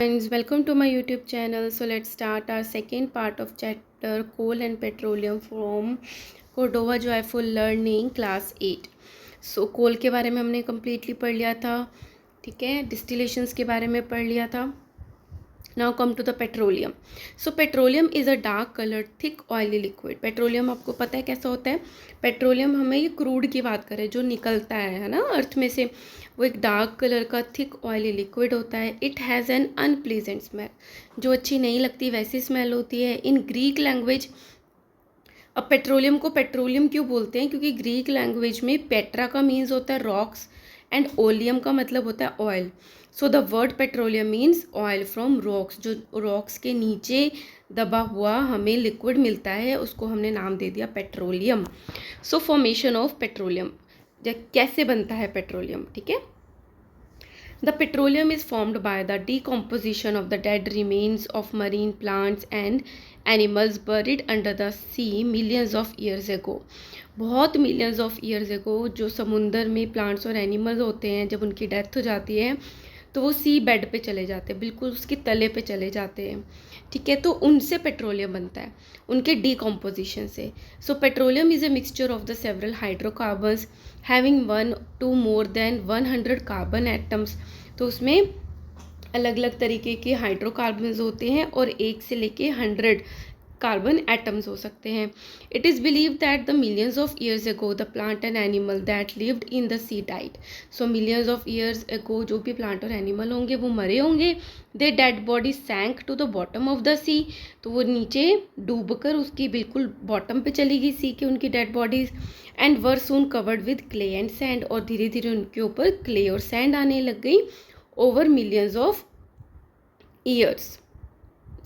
Friends, welcome to my YouTube channel. So let's start our second part of chapter Coal and Petroleum from Cordova Joyful Learning Class 8. So कोल के बारे में हमने completely पढ़ लिया था, ठीक है। डिस्टिलेशंस के बारे में पढ़ लिया था। Now come to the petroleum. So petroleum is a dark coloured thick oily liquid. Petroleum आपको पता है कैसा होता है. पेट्रोलियम हमें ये क्रूड की बात करें जो निकलता है ना अर्थ में से, वो एक डार्क कलर का थिक ऑयली लिक्विड होता है. It has an unpleasant smell, जो अच्छी नहीं लगती वैसी स्मेल होती है. इन ग्रीक लैंग्वेज, अब पेट्रोलियम को पेट्रोलियम क्यों बोलते हैं, क्योंकि ग्रीक लैंग्वेज में पेट्रा का मीन्स होता है रॉक्स एंड ओलियम का मतलब होता है oil. So the word petroleum means oil from rocks, जो रॉक्स के नीचे दबा हुआ हमें लिक्विड मिलता है उसको हमने नाम दे दिया petroleum. So formation of petroleum, कैसे बनता है पेट्रोलियम, ठीक है. The petroleum is formed by the decomposition of the dead remains of marine plants and animals buried under the sea millions of years ago. बहुत millions of years ago जो समुंदर में plants और animals होते हैं, जब उनकी डेथ हो जाती है तो वो सी बेड पे चले जाते हैं, बिल्कुल उसके तले पे चले जाते हैं, ठीक है. तो उनसे पेट्रोलियम बनता है, उनके डीकम्पोजिशन से. So petroleum is a mixture of the several hydrocarbons having 1 to more than 100 carbon atoms. तो उसमें अलग अलग तरीके के हाइड्रोकार्बन्स होते हैं और 1 से लेके 100 कार्बन एटम्स हो सकते हैं. It is believe that the millions of years ago the plant and animal that lived in the she died. So millions of years ago जो भी प्लांट और एनिमल होंगे वो मरे होंगे. They dead body sank to the bottom of the sea, तो वो नीचे डूबकर उसकी बिल्कुल बॉटम पे चली गई सी की उनकी dead bodies. And were soon covered with clay and sand, और धीरे धीरे उनके ऊपर क्ले और सैंड आने लग गई ओवर मिलियंस ऑफ ईयर्स,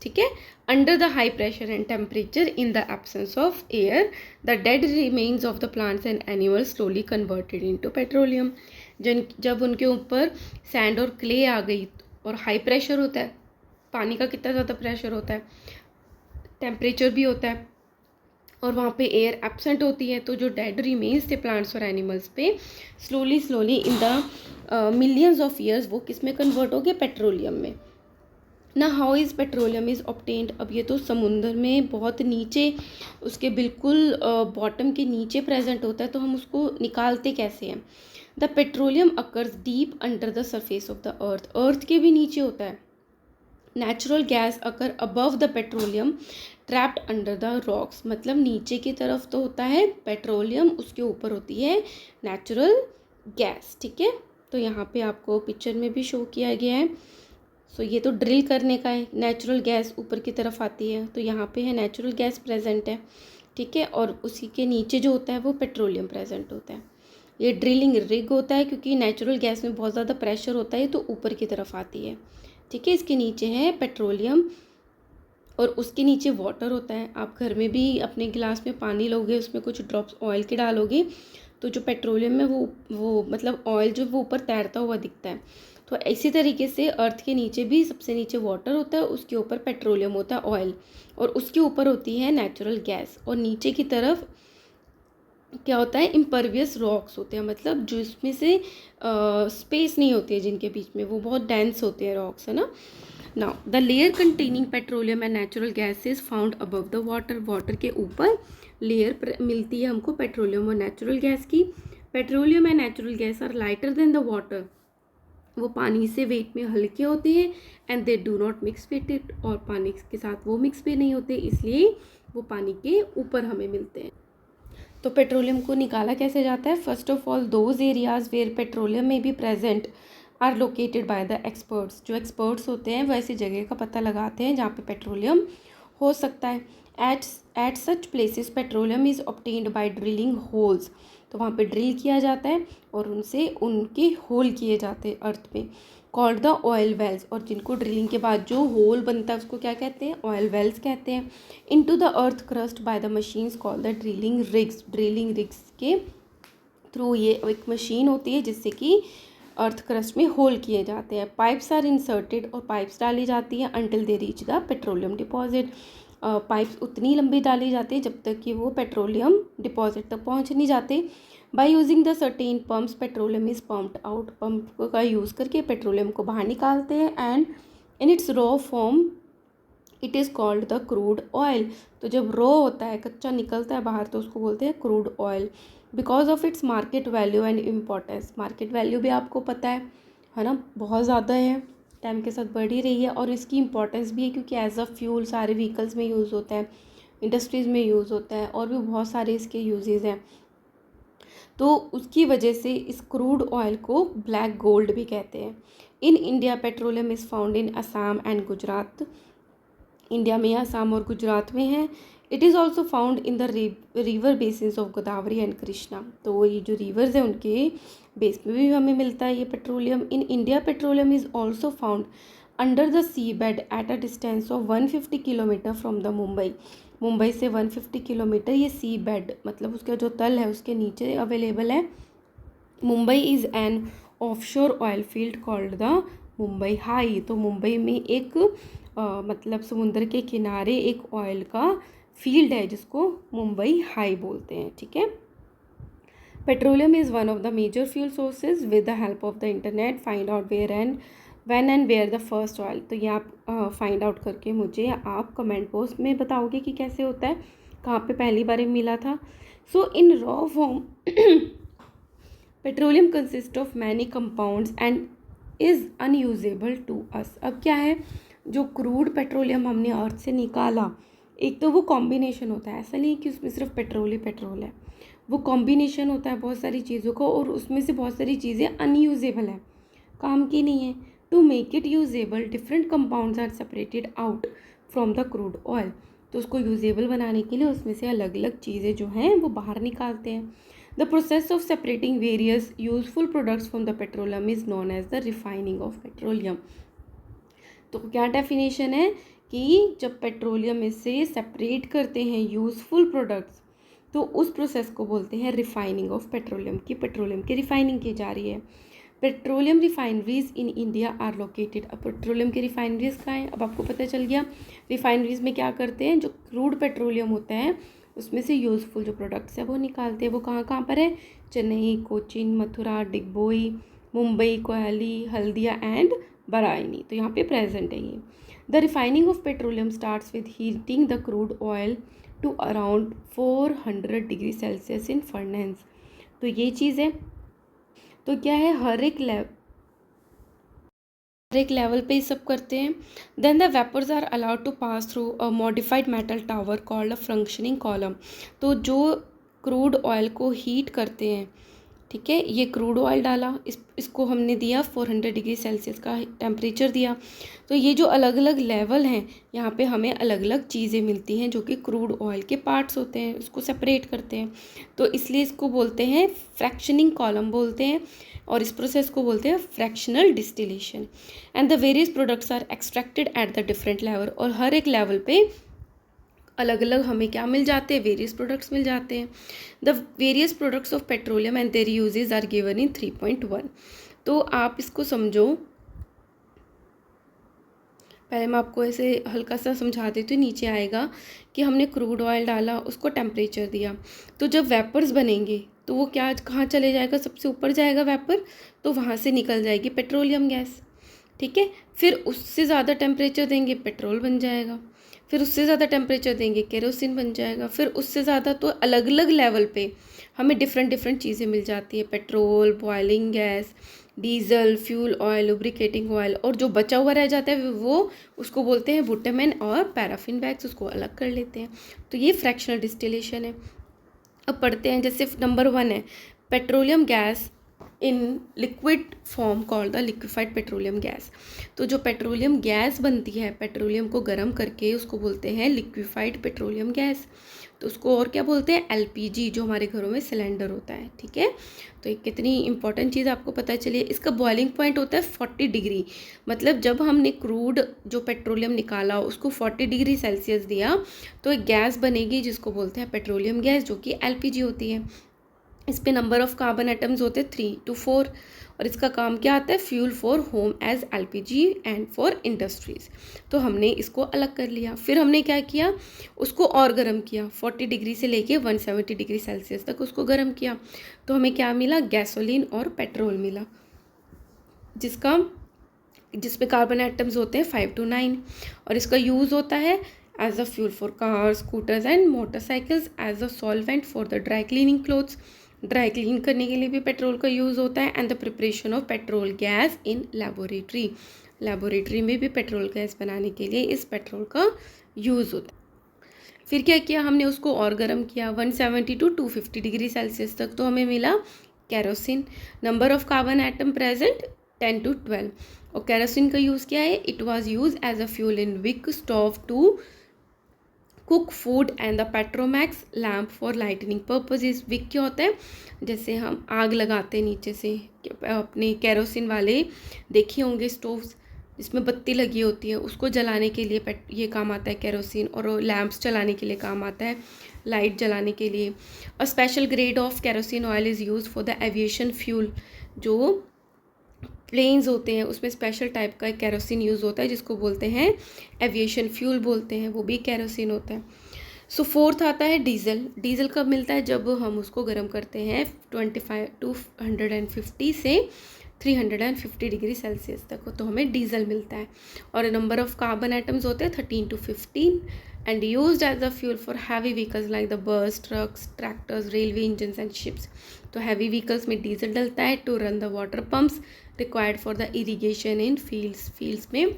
ठीक है. Under the high pressure and temperature in the absence of air the dead remains of the plants and animals slowly converted into petroleum. जब उनके ऊपर सैंड और क्ले आ गई और हाई प्रेशर होता है, पानी का कितना ज़्यादा प्रेशर होता है, टेम्परेचर भी होता है और वहाँ पे एयर एब्सेंट होती है, तो जो डेड रिमेन्स थे प्लांट्स और एनिमल्स पे slowly slowly in the millions of years वो किस में कन्वर्ट हो गए, पेट्रोलियम में. ना how is petroleum is obtained. अब ये तो समुंदर में बहुत नीचे उसके बिल्कुल बॉटम के नीचे प्रेजेंट होता है, तो हम उसको निकालते कैसे हैं. The petroleum occurs deep under the surface of the earth, earth के भी नीचे होता है. Natural gas occur above the petroleum trapped under the rocks, मतलब नीचे की तरफ तो होता है पेट्रोलियम, उसके ऊपर होती है नेचुरल गैस, ठीक है. तो यहाँ पे आपको पिक्चर में भी शो किया गया है. सो ये तो ड्रिल करने का है, नेचुरल गैस ऊपर की तरफ आती है, तो यहाँ पे है नेचुरल गैस प्रेजेंट है, ठीक है. और उसी के नीचे जो होता है वो पेट्रोलियम प्रेजेंट होता है. ये ड्रिलिंग रिग होता है क्योंकि नेचुरल गैस में बहुत ज़्यादा प्रेशर होता है तो ऊपर की तरफ आती है, ठीक है. इसके नीचे है पेट्रोलियम और उसके नीचे वाटर होता है. आप घर में भी अपने गिलास में पानी लोगे, उसमें कुछ ड्रॉप्स ऑयल के डालोगे तो जो पेट्रोलियम में वो मतलब ऑयल जो वो ऊपर तैरता हुआ दिखता है. तो इसी तरीके से अर्थ के नीचे भी सबसे नीचे वाटर होता है, उसके ऊपर पेट्रोलियम होता है ऑयल, और उसके ऊपर होती है नेचुरल गैस. और नीचे की तरफ क्या होता है, इम्परवियस रॉक्स होते हैं, मतलब जो इसमें से स्पेस नहीं होती है जिनके बीच में, वो बहुत डेंस होते हैं रॉक्स, है ना. Now the layer containing petroleum and natural gas is found above the water. Water के ऊपर लेयर मिलती है हमको पेट्रोलियम और नेचुरल गैस की. Petroleum and natural gas are lighter than the water, वो पानी से वेट में हल्के होते हैं. And they do not mix with it, और पानी के साथ वो मिक्स भी नहीं होते, इसलिए वो पानी के ऊपर हमें मिलते हैं. तो पेट्रोलियम को निकाला कैसे जाता है. First of all those areas where petroleum may be present are located by the experts. जो एक्सपर्ट्स होते हैं वो ऐसी जगह का पता लगाते हैं जहाँ पे पेट्रोलियम हो सकता है. At such places petroleum is obtained by drilling holes, तो वहाँ पे ड्रिल किया जाता है और उनसे उनके होल किए जाते हैं अर्थ पे, कॉल्ड द ऑयल वेल्स. और जिनको ड्रिलिंग के बाद जो होल बनता है उसको क्या कहते हैं, ऑयल वेल्स कहते हैं. Into the earth crust by the machines called the drilling rigs. Drilling rigs के थ्रू ये एक मशीन होती है जिससे कि अर्थ क्रस्ट में होल किए जाते हैं. पाइप्स आर इंसर्टेड, और पाइप्स डाली जाती हैं until they reach the petroleum deposit. Pipes उतनी लंबी डाली जाती है जब तक कि वो पेट्रोलियम डिपॉजिट तक पहुंच नहीं जाते. By using the certain pumps petroleum is pumped out. Pump का यूज़ करके पेट्रोलियम को बाहर निकालते हैं. And in its raw form it is called the crude oil. तो जब रॉ होता है, कच्चा निकलता है बाहर, तो उसको बोलते हैं crude oil. Because of its market value and importance, market value भी आपको पता है ना, बहुत ज़्यादा है, टाइम के साथ बढ़ ही रही है। और इसकी इंपॉर्टेंस भी है क्योंकि एज अ फ्यूल सारे व्हीकल्स में यूज़ होता है, इंडस्ट्रीज़ में यूज़ होता है, और भी बहुत सारे इसके यूजेस हैं। तो उसकी वजह से इस क्रूड ऑयल को ब्लैक गोल्ड भी कहते हैं। इन India petroleum is found in Assam and Gujarat. India में असम और गुजरात में है। It is also found in the river basis of Godavari and Krishna. तो ये जो रिवर्स हैं उनके बेस में भी हमें मिलता है ये petroleum. In India petroleum is also found under the sea bed at a distance of 150 kilometre from the Mumbai. Mumbai से 150 किलोमीटर ये सी बेड, मतलब उसका जो तल है उसके नीचे अवेलेबल है। Mumbai is an offshore oil field called the Mumbai high. तो मुंबई में एक मतलब समुद्र के किनारे एक ऑयल का फील्ड है जिसको मुंबई हाई बोलते हैं, ठीक है। Petroleum is one of the major fuel sources. With the help of the internet find out where and when and where the first oil. तो ये आप फाइंड आउट करके मुझे आप कमेंट बॉक्स में बताओगे कि कैसे होता है, कहाँ पे पहली बार मिला था। So in raw form petroleum consist of many compounds and is unusable to us. अब क्या है, जो क्रूड पेट्रोलियम हमने अर्थ से निकाला, एक तो वो कॉम्बिनेशन होता है, ऐसा नहीं कि उसमें सिर्फ पेट्रोल ही पेट्रोल है, वो कॉम्बिनेशन होता है बहुत सारी चीज़ों का, और उसमें से बहुत सारी चीज़ें अनयूजेबल है, काम की नहीं है। To make it usable different compounds are separated out from the crude oil. तो उसको यूजेबल बनाने के लिए उसमें से अलग अलग चीज़ें जो हैं वो बाहर निकालते हैं। The process of separating various useful products from the petroleum is known as the refining of petroleum. तो क्या डेफिनेशन है कि जब पेट्रोलियम में से सेपरेट करते हैं यूज़फुल प्रोडक्ट्स, तो उस प्रोसेस को बोलते हैं रिफाइनिंग ऑफ पेट्रोलियम, की पेट्रोलियम की रिफाइनिंग की जा रही है। Petroleum refineries in India are located. अब पेट्रोलियम की रिफाइनरीज कहाँ हैं, अब आपको पता चल गया। रिफाइनरीज में क्या करते हैं, जो क्रूड पेट्रोलियम होता है उसमें से यूज़फुल जो प्रोडक्ट्स है वो निकालते हैं। वो कहाँ कहाँ पर है, चेन्नई, कोचीन, मथुरा, डिगबोई, मुंबई, कोयली, हल्दिया एंड बराइनी। तो यहाँ पे प्रेजेंट है ये। The refining of petroleum starts with heating the crude oil to around 400 degree Celsius in furnace. तो ये चीज़ है। तो क्या है, हर एक लेवल पे ये सब करते हैं। Then the vapours are allowed to pass through a modified metal tower called a functioning column. तो जो क्रूड ऑयल को हीट करते हैं, ठीक है, ये क्रूड ऑयल डाला, इसको हमने दिया 400 डिग्री सेल्सियस का टेम्परेचर दिया। तो ये जो अलग अलग लेवल हैं, यहाँ पे हमें अलग अलग चीज़ें मिलती हैं जो कि क्रूड ऑयल के पार्ट्स होते हैं, उसको सेपरेट करते हैं। तो इसलिए इसको बोलते हैं फ्रैक्शनिंग कॉलम बोलते हैं, और इस प्रोसेस को बोलते हैं fractional distillation. And the various products are extracted at the different level. और हर एक लेवल पे अलग अलग हमें क्या मिल जाते हैं, वेरियस प्रोडक्ट्स मिल जाते हैं। The various products of petroleum and their uses are given in 3.1। तो आप इसको समझो, पहले मैं आपको ऐसे हल्का सा समझा देती हूँ। नीचे आएगा कि हमने क्रूड ऑयल डाला, उसको टेम्परेचर दिया, तो जब वेपर्स बनेंगे तो वो क्या कहाँ चले जाएगा, सबसे ऊपर जाएगा वेपर, तो वहाँ से निकल जाएगी पेट्रोलियम गैस, ठीक है। फिर उससे ज़्यादा टेम्परेचर देंगे, पेट्रोल बन जाएगा। फिर उससे ज़्यादा टेम्परेचर देंगे, केरोसिन बन जाएगा। फिर उससे ज़्यादा, तो अलग अलग लेवल पे हमें डिफरेंट डिफरेंट चीज़ें मिल जाती है, petrol, boiling gas, diesel, fuel oil, lubricating oil. और जो बचा हुआ रह जाता है वो उसको बोलते हैं बुटामेन और पैराफिन वैक्स, उसको अलग कर लेते हैं। तो ये फ्रैक्शनल डिस्टिलेशन है। अब पढ़ते हैं, जैसे नंबर 1 है petroleum gas in liquid form called the liquefied petroleum gas. तो जो पेट्रोलियम गैस बनती है पेट्रोलियम को गर्म करके, उसको बोलते हैं लिक्विफाइड पेट्रोलियम गैस। तो उसको और क्या बोलते हैं, एलपीजी, जो हमारे घरों में सिलेंडर होता है, ठीक है। तो एक कितनी इंपॉर्टेंट चीज़ आपको पता चलिए। इसका बॉइलिंग पॉइंट होता है 40 डिग्री। मतलब जब हमने क्रूड जो पेट्रोलियम निकाला उसको 40 डिग्री सेल्सियस दिया तो एक गैस बनेगी जिसको बोलते हैं पेट्रोलियम गैस, जो कि एलपीजी होती है। इस पे नंबर ऑफ कार्बन एटम्स होते हैं 3 to 4। और इसका काम क्या आता है, fuel for home as LPG and for industries. तो हमने इसको अलग कर लिया। फिर हमने क्या किया, उसको और गर्म किया, 40 डिग्री से लेके 170 डिग्री सेल्सियस तक उसको गर्म किया। तो हमें क्या मिला, गैसोलीन और पेट्रोल मिला, जिसका जिसमें कार्बन एटम्स होते हैं 5 to 9, और इसका यूज़ होता है as a fuel for car, scooters and motorcycles, as a solvent for the dry cleaning clothes, dry clean करने के लिए भी पेट्रोल का यूज़ होता है, and the preparation of petrol gas in laboratory, laboratory में भी पेट्रोल गैस बनाने के लिए इस पेट्रोल का यूज़ होता है। फिर क्या किया हमने, उसको और गर्म किया 170 to 250 डिग्री सेल्सियस तक, तो हमें मिला kerosene. Number of carbon atom present 10 to 12, और केरोसिन का यूज़ क्या है, it was use as a fuel in wick stove to cook food and the Petromax lamp for lightning purposes. Wick क्या होता है, जैसे हम आग लगाते हैं नीचे से, अपने केरोसिन वाले देखे होंगे स्टोव्स जिसमें बत्ती लगी होती है, उसको जलाने के लिए ये काम आता है केरोसिन, और लैम्प्स जलाने के लिए काम आता है, लाइट जलाने के लिए। A special grade of kerosene oil is use for the aviation fuel, जो प्लेन्स होते हैं उसमें स्पेशल टाइप का केरोसिन यूज़ होता है जिसको बोलते हैं एविएशन फ्यूल बोलते हैं, वो भी केरोसिन होता है। सो फोर्थ आता है डीजल। डीजल कब मिलता है, जब हम उसको गर्म करते हैं 25 to 150 से 350 डिग्री सेल्सियस तक, तो हमें डीजल मिलता है। और नंबर ऑफ कार्बन एटम्स होते हैं 13 to 15, and used as a fuel for heavy vehicles like the bus, trucks, tractors, railway engines and ships. तो हैवी व्हीकल्स में डीजल डलता है to run the water pumps required for the irrigation in fields. Fields में,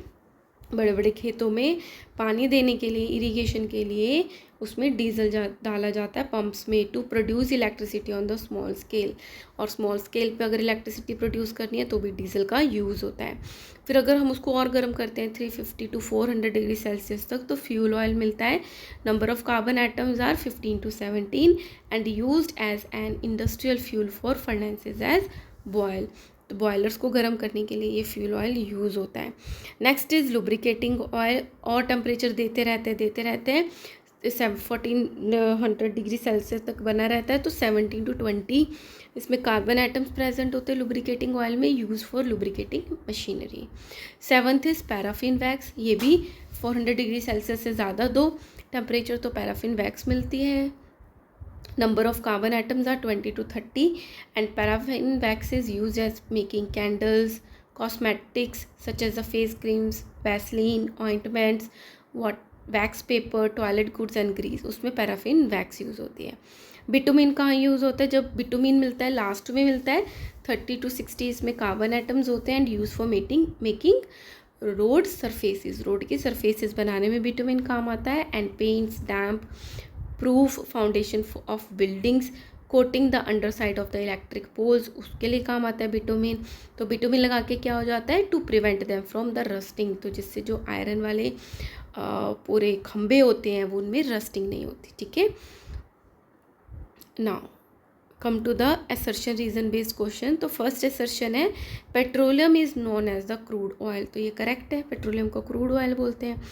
बड़े बड़े खेतों में पानी देने के लिए, इरिगेशन के लिए उसमें डीजल डाला जाता है पंप्स में, to produce electricity on the small scale. और स्मॉल स्केल पे अगर इलेक्ट्रिसिटी प्रोड्यूस करनी है तो भी डीजल का यूज़ होता है। फिर अगर हम उसको और गर्म करते हैं 350 to 400 डिग्री सेल्सियस तक, तो फ्यूल ऑयल मिलता है। Number of carbon atoms are 15 to 17 and used as an industrial fuel for furnaces as boil. तो बॉयलर्स को गर्म करने के लिए ये फ्यूल ऑयल यूज़ होता है। नेक्स्ट इज़ लुब्रिकेटिंग ऑयल, और टेम्परेचर देते रहते हैं 1400 डिग्री सेल्सियस तक बना रहता है, तो 17 to 20 इसमें कार्बन एटम्स प्रेजेंट होते हैं लुब्रिकेटिंग ऑयल में, use for lubricating machinery. Seventh is paraffin wax, ये भी 400 डिग्री सेल्सियस से ज़्यादा दो टेम्परेचर तो पैराफिन वैक्स मिलती है। Number of carbon atoms are 20 to 30, and paraffin wax is used as making candles, cosmetics such as the face creams, Vaseline, ointments, wax paper, toilet goods and grease, उसमें paraffin wax use होती है। Bitumen कहाँ use होता है, जब bitumen मिलता है last में मिलता है 30 to 60, इसमें कार्बन एटम्स होते हैं, and use for making road surfaces, road की सरफेसेस बनाने में बिटुमिन काम आता है, and paints, damp proof foundation of buildings, coating the underside of the electric poles, उसके लिए काम आता है बिटुमिन। तो बिटुमिन लगा के क्या हो जाता है, to prevent them from the rusting, तो जिससे जो आयरन वाले पूरे खंभे होते हैं वो उनमें रस्टिंग नहीं होती। ठीक है, now come to the assertion reason based question. तो फर्स्ट असर्शन है petroleum is known as the crude oil, तो ये करेक्ट है, पेट्रोलियम को क्रूड ऑयल बोलते हैं।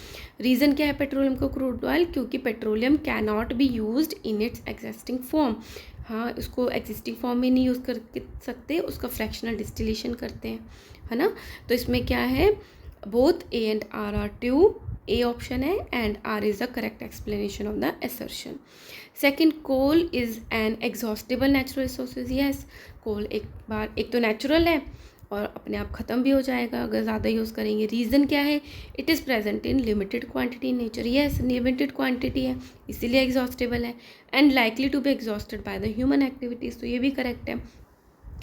रीज़न क्या है पेट्रोलियम को क्रूड ऑयल, क्योंकि petroleum can not be used in its existing form, हाँ इसको एग्जिस्टिंग फॉर्म में नहीं यूज़ कर सकते, उसका फ्रैक्शनल डिस्टिलेशन करते हैं, है ना। तो इसमें क्या है, both A and R are true, A option है, and R is the correct explanation of the assertion. Second, coal is an exhaustible natural resources, yes coal एक तो नेचुरल है और अपने आप ख़त्म भी हो जाएगा अगर ज़्यादा यूज़ करेंगे। रीज़न क्या है, it is present in limited quantity in nature, yes limited quantity है इसीलिए एग्जॉस्टेबल है, and likely to be exhausted by the human activities, तो ये भी करेक्ट है,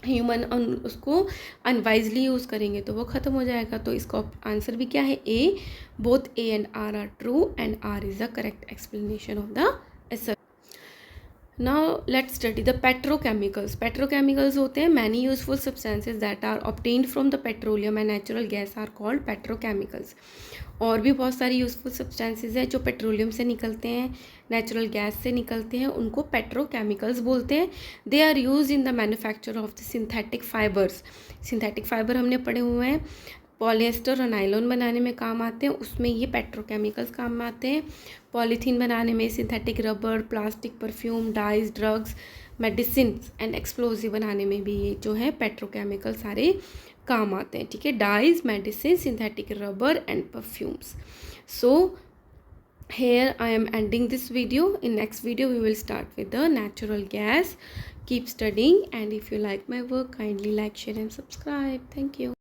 ह्यूमन उसको अनवाइजली यूज़ करेंगे तो वो ख़त्म हो जाएगा। तो इसका आंसर भी क्या है, A, both A and R true, and R is the correct explanation of the असर। Now let's study the petrochemicals. Petrochemicals होते हैं many useful substances that are obtained from the petroleum and natural gas are called petrochemicals. और भी बहुत सारी useful substances हैं जो petroleum से निकलते हैं, नेचुरल गैस से निकलते हैं, उनको पेट्रोकेमिकल्स बोलते हैं। They are use in the manufacture of the synthetic fibres. Synthetic fibre हमने पढ़े हुए हैं, पॉलिएस्टर और नायलॉन बनाने में काम आते हैं, उसमें ये पेट्रोकेमिकल्स काम में आते हैं। पॉलीथीन बनाने में, synthetic rubber, plastic, perfume, dyes, drugs, medicine and explosive बनाने में भी ये जो है पेट्रोकेमिकल सारे काम आते हैं। ठीक है, dyes, medicine, synthetic rubber and perfumes. So here I am ending this video. In next video we will start with the natural gas. Keep studying, and if you like my work, kindly like, share and subscribe. Thank you.